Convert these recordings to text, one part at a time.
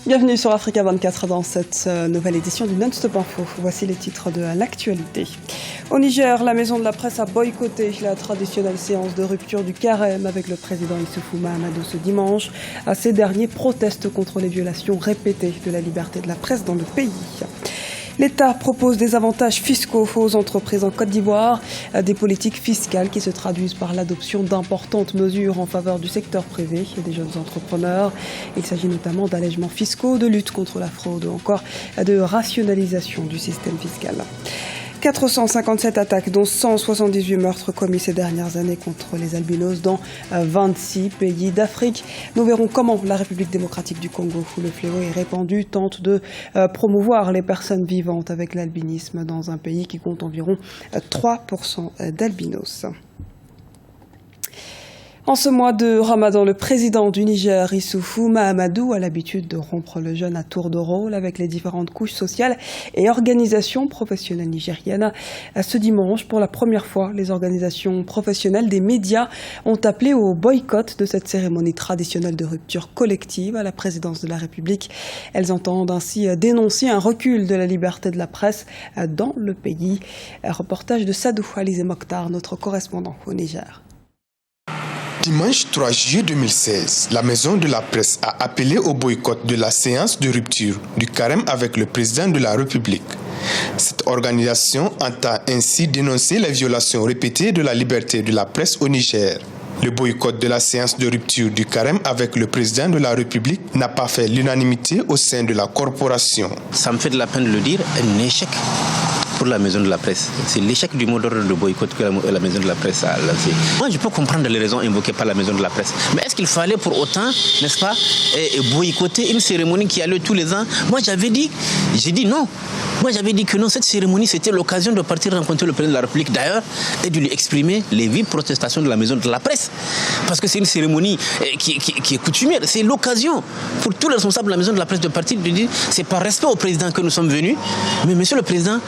Bienvenue sur Africa 24 dans cette nouvelle édition du Non-Stop Info. Voici les titres de l'actualité. Au Niger, la maison de la presse a boycotté la traditionnelle séance de rupture du carême avec le président Issoufou Mahamadou ce dimanche. Ces derniers protestent contre les violations répétées de la liberté de la presse dans le pays. L'État propose des avantages fiscaux aux entreprises en Côte d'Ivoire, des politiques fiscales qui se traduisent par l'adoption d'importantes mesures en faveur du secteur privé et des jeunes entrepreneurs. Il s'agit notamment d'allègements fiscaux, de lutte contre la fraude ou encore de rationalisation du système fiscal. 457 attaques, dont 178 meurtres commis ces dernières années contre les albinos dans 26 pays d'Afrique. Nous verrons comment la République démocratique du Congo, où le fléau est répandu, tente de promouvoir les personnes vivantes avec l'albinisme dans un pays qui compte environ 3% d'albinos. En ce mois de Ramadan, le président du Niger, Issoufou Mahamadou, a l'habitude de rompre le jeûne à tour de rôle avec les différentes couches sociales et organisations professionnelles nigériennes. Ce dimanche, pour la première fois, les organisations professionnelles des médias ont appelé au boycott de cette cérémonie traditionnelle de rupture collective à la présidence de la République. Elles entendent ainsi dénoncer un recul de la liberté de la presse dans le pays. Un reportage de Sadou Alizé Mokhtar, notre correspondant au Niger. Dimanche 3 juillet 2016, la Maison de la Presse a appelé au boycott de la séance de rupture du carême avec le président de la République. Cette organisation entend ainsi dénoncer les violations répétées de la liberté de la presse au Niger. Le boycott de la séance de rupture du carême avec le président de la République n'a pas fait l'unanimité au sein de la corporation. Ça me fait de la peine de le dire, un échec pour la maison de la presse. C'est l'échec du mot d'ordre de boycott que la maison de la presse a lancé. Moi, je peux comprendre les raisons invoquées par la maison de la presse. Mais est-ce qu'il fallait pour autant, n'est-ce pas, boycotter une cérémonie qui a lieu tous les ans? Moi, j'ai dit non. Moi, j'avais dit que non, cette cérémonie, c'était l'occasion de partir rencontrer le président de la République d'ailleurs et de lui exprimer les vives protestations de la maison de la presse. Parce que c'est une cérémonie qui est coutumière. C'est l'occasion pour tous les responsables de la maison de la presse de partir de dire c'est par respect au président que nous sommes venus. Mais monsieur le président,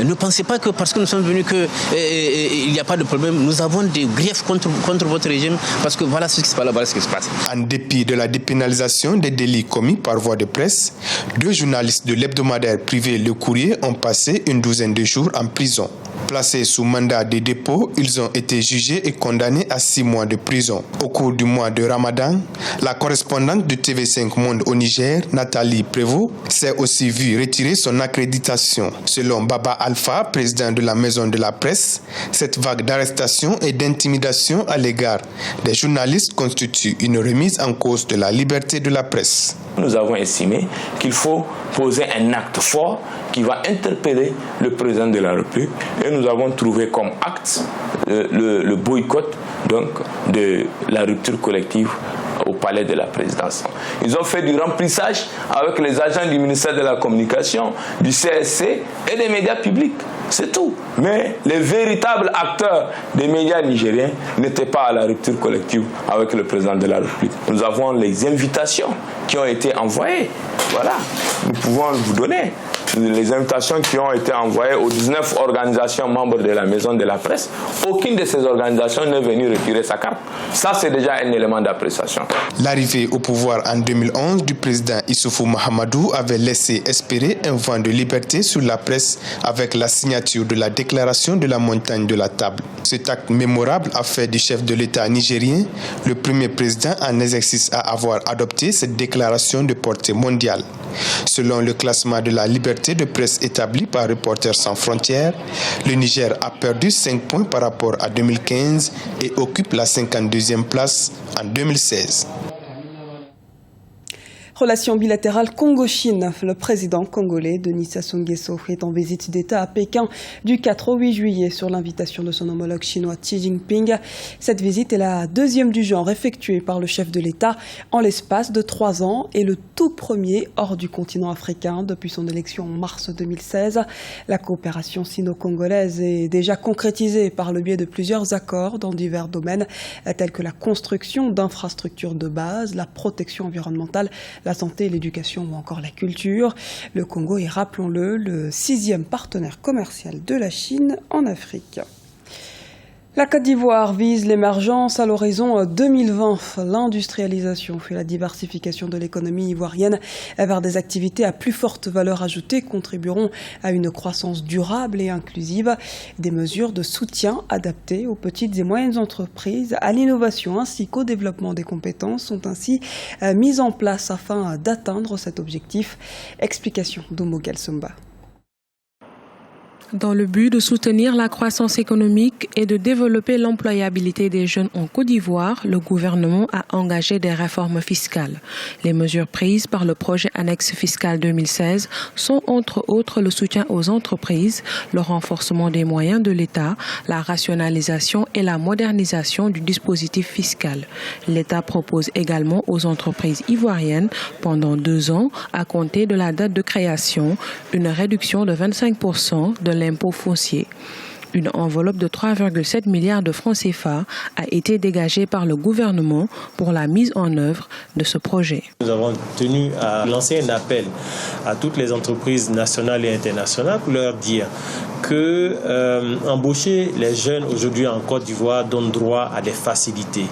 ne pensez pas que parce que nous sommes venus qu'il n'y a pas de problème. Nous avons des griefs contre votre régime parce que voilà ce qui se passe là, voilà ce qui se passe. En dépit de la dépénalisation des délits commis par voie de presse, 2 journalistes de l'hebdomadaire privé Le Courrier ont passé une douzaine de jours en prison. Placés sous mandat de dépôt, ils ont été jugés et condamnés à 6 mois de prison. Au cours du mois de Ramadan, la correspondante de TV5 Monde au Niger, Nathalie Prévost, s'est aussi vue retirer son accréditation. Selon Baba Alpha, président de la Maison de la Presse, cette vague d'arrestations et d'intimidation à l'égard des journalistes constitue une remise en cause de la liberté de la presse. Nous avons estimé qu'il faut poser un acte fort qui va interpeller le président de la République et nous avons trouvé comme acte le boycott donc, de la rupture collective au palais de la présidence. Ils ont fait du remplissage avec les agents du ministère de la Communication, du CSC et des médias publics. C'est tout. Mais les véritables acteurs des médias nigériens n'étaient pas à la rupture collective avec le président de la République. Nous avons les invitations qui ont été envoyées. Voilà, nous pouvons vous donner les invitations qui ont été envoyées aux 19 organisations membres de la Maison de la Presse. Aucune de ces organisations n'est venue retirer sa carte. Ça, c'est déjà un élément d'appréciation. L'arrivée au pouvoir en 2011 du président Issoufou Mahamadou avait laissé espérer un vent de liberté sur la presse avec la signature de la déclaration de la montagne de la table. Cet acte mémorable a fait du chef de l'État nigérien le premier président en exercice à avoir adopté cette déclaration de portée mondiale. Selon le classement de la liberté de presse établi par Reporters sans frontières, le Niger a perdu 5 points par rapport à 2015 et occupe la 52e place en 2016. Relations bilatérales Congo-Chine. Le président congolais Denis Sassou Nguesso est en visite d'État à Pékin du 4 au 8 juillet sur l'invitation de son homologue chinois Xi Jinping. Cette visite est la 2e du genre effectuée par le chef de l'État en l'espace de 3 ans et le tout premier hors du continent africain depuis son élection en mars 2016. La coopération sino-congolaise est déjà concrétisée par le biais de plusieurs accords dans divers domaines tels que la construction d'infrastructures de base, la protection environnementale, la santé, l'éducation ou encore la culture. Le Congo est, rappelons-le, le 6e partenaire commercial de la Chine en Afrique. La Côte d'Ivoire vise l'émergence à l'horizon 2020. L'industrialisation et la diversification de l'économie ivoirienne vers des activités à plus forte valeur ajoutée contribueront à une croissance durable et inclusive. Des mesures de soutien adaptées aux petites et moyennes entreprises, à l'innovation ainsi qu'au développement des compétences sont ainsi mises en place afin d'atteindre cet objectif. Explication d'Omo Galsomba. Dans le but de soutenir la croissance économique et de développer l'employabilité des jeunes en Côte d'Ivoire, le gouvernement a engagé des réformes fiscales. Les mesures prises par le projet annexe fiscal 2016 sont entre autres le soutien aux entreprises, le renforcement des moyens de l'État, la rationalisation et la modernisation du dispositif fiscal. L'État propose également aux entreprises ivoiriennes, pendant 2 ans, à compter de la date de création, une réduction de 25% de l'impôt foncier. Une enveloppe de 3,7 milliards de francs CFA a été dégagée par le gouvernement pour la mise en œuvre de ce projet. Nous avons tenu à lancer un appel à toutes les entreprises nationales et internationales pour leur dire que embaucher les jeunes aujourd'hui en Côte d'Ivoire donne droit à des facilités.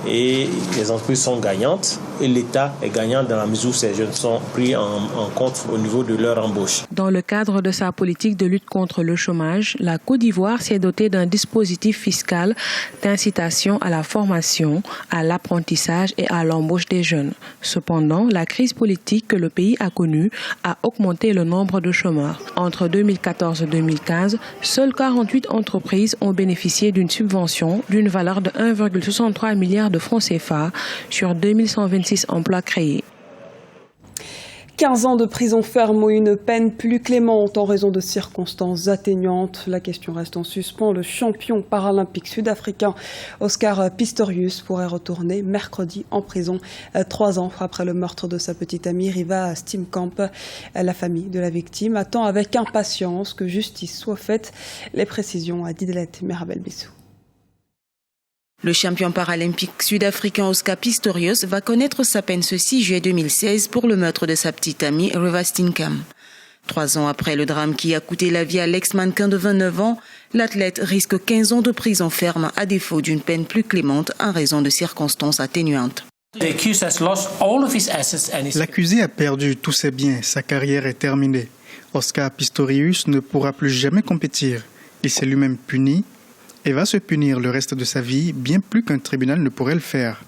Et les entreprises sont gagnantes et l'État est gagnant dans la mesure où ces jeunes sont pris en compte au niveau de leur embauche. Dans le cadre de sa politique de lutte contre le chômage, la Côte d'Ivoire s'est dotée d'un dispositif fiscal d'incitation à la formation, à l'apprentissage et à l'embauche des jeunes. Cependant, la crise politique que le pays a connue a augmenté le nombre de chômeurs. Entre 2014 et 2015, seules 48 entreprises ont bénéficié d'une subvention d'une valeur de 1,63 milliard de francs CFA sur 2126 emplois créés. 15 ans de prison ferme ou une peine plus clémente en raison de circonstances atténuantes. La question reste en suspens. Le champion paralympique sud-africain Oscar Pistorius pourrait retourner mercredi en prison 3 ans après le meurtre de sa petite amie Riva Steenkamp. La famille de la victime attend avec impatience que justice soit faite. Les précisions à Didelette Merabel-Bissou. Le champion paralympique sud-africain Oscar Pistorius va connaître sa peine ce 6 juillet 2016 pour le meurtre de sa petite amie Riva Steenkamp. 3 ans après le drame qui a coûté la vie à l'ex-mannequin de 29 ans, l'athlète risque 15 ans de prison ferme à défaut d'une peine plus clémente en raison de circonstances atténuantes. L'accusé a perdu tous ses biens, sa carrière est terminée. Oscar Pistorius ne pourra plus jamais compétir. Il s'est lui-même puni et va se punir le reste de sa vie, bien plus qu'un tribunal ne pourrait le faire.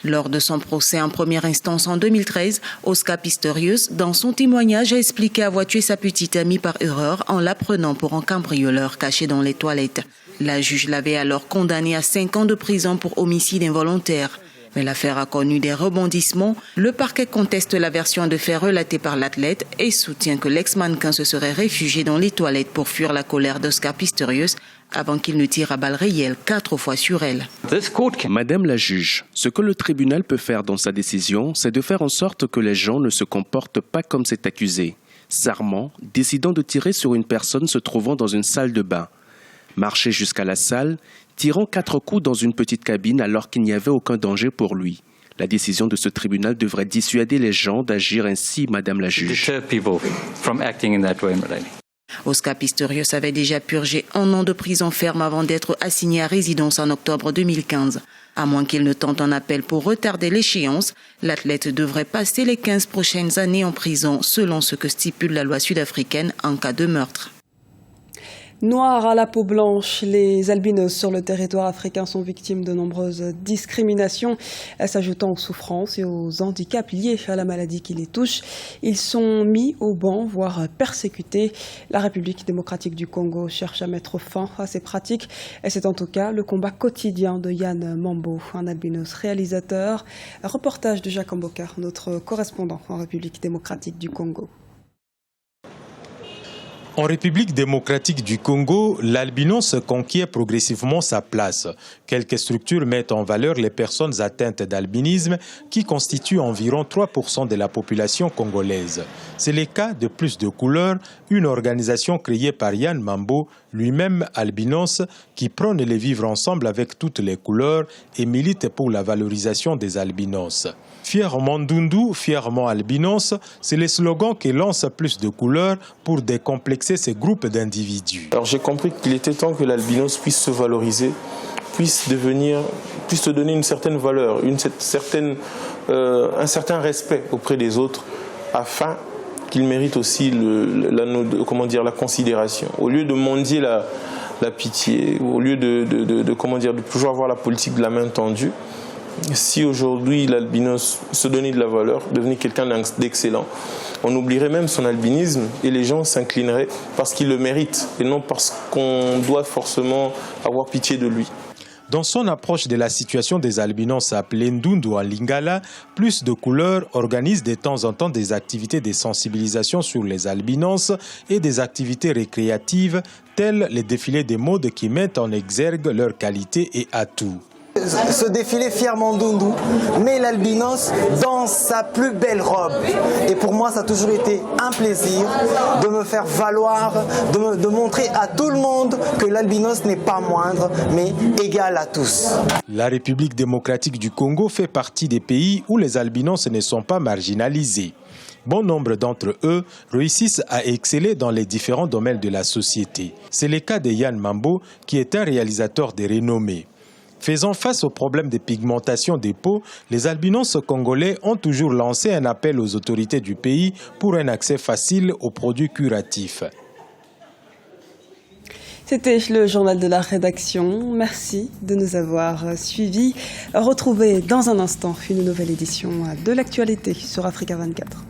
Lors de son procès en première instance en 2013, Oscar Pistorius, dans son témoignage, a expliqué avoir tué sa petite amie par erreur en la prenant pour un cambrioleur caché dans les toilettes. La juge l'avait alors condamné à 5 ans de prison pour homicide involontaire. Mais l'affaire a connu des rebondissements. Le parquet conteste la version de fait relatée par l'athlète et soutient que l'ex-mannequin se serait réfugié dans les toilettes pour fuir la colère d'Oscar Pistorius avant qu'il ne tire à balles réelles 4 fois sur elle. Madame la juge, ce que le tribunal peut faire dans sa décision, c'est de faire en sorte que les gens ne se comportent pas comme cet accusé. S'armant, décidant de tirer sur une personne se trouvant dans une salle de bain. Marcher jusqu'à la salle, tirant 4 coups dans une petite cabine alors qu'il n'y avait aucun danger pour lui. La décision de ce tribunal devrait dissuader les gens d'agir ainsi, Madame la juge. Oscar Pistorius avait déjà purgé 1 an de prison ferme avant d'être assigné à résidence en octobre 2015. À moins qu'il ne tente un appel pour retarder l'échéance, l'athlète devrait passer les 15 prochaines années en prison selon ce que stipule la loi sud-africaine en cas de meurtre. Noirs à la peau blanche, les albinos sur le territoire africain sont victimes de nombreuses discriminations, s'ajoutant aux souffrances et aux handicaps liés à la maladie qui les touche. Ils sont mis au ban, voire persécutés. La République démocratique du Congo cherche à mettre fin à ces pratiques et c'est en tout cas le combat quotidien de Yann Mambo, un albinos réalisateur. Un reportage de Jacques Mbokar, notre correspondant en République démocratique du Congo. En République démocratique du Congo, l'albinos conquiert progressivement sa place. Quelques structures mettent en valeur les personnes atteintes d'albinisme qui constituent environ 3% de la population congolaise. C'est le cas de Plus de Couleurs, une organisation créée par Yann Mambo, lui-même albinos, qui prône le vivre ensemble avec toutes les couleurs et milite pour la valorisation des albinos. Fièrement Ndundu, fièrement albinos, c'est le slogan qui lance plus de couleurs pour décomplexer ces groupes d'individus. Alors j'ai compris qu'il était temps que l'albinos puisse se valoriser, puisse te donner une certaine valeur, un certain respect auprès des autres, afin qu'il mérite aussi la considération. Au lieu de mendier la pitié, au lieu de toujours avoir la politique de la main tendue, si aujourd'hui l'albinos se donnait de la valeur, devenait quelqu'un d'excellent, on oublierait même son albinisme et les gens s'inclineraient parce qu'il le mérite et non parce qu'on doit forcément avoir pitié de lui. Dans son approche de la situation des albinos appelée Ndundu en Lingala, Plus de Couleurs organise de temps en temps des activités de sensibilisation sur les albinos et des activités récréatives telles les défilés des modes qui mettent en exergue leurs qualités et atouts. Ce défilé fièrement Ndundu met l'albinos dans sa plus belle robe. Et pour moi, ça a toujours été un plaisir de me faire valoir, de montrer à tout le monde que l'albinos n'est pas moindre, mais égal à tous. La République démocratique du Congo fait partie des pays où les albinos ne sont pas marginalisés. Bon nombre d'entre eux réussissent à exceller dans les différents domaines de la société. C'est le cas de Yann Mambo, qui est un réalisateur de renommée. Faisant face au problème de pigmentation des peaux, les albinos congolais ont toujours lancé un appel aux autorités du pays pour un accès facile aux produits curatifs. C'était le journal de la rédaction. Merci de nous avoir suivis. Retrouvez dans un instant une nouvelle édition de l'actualité sur Africa 24.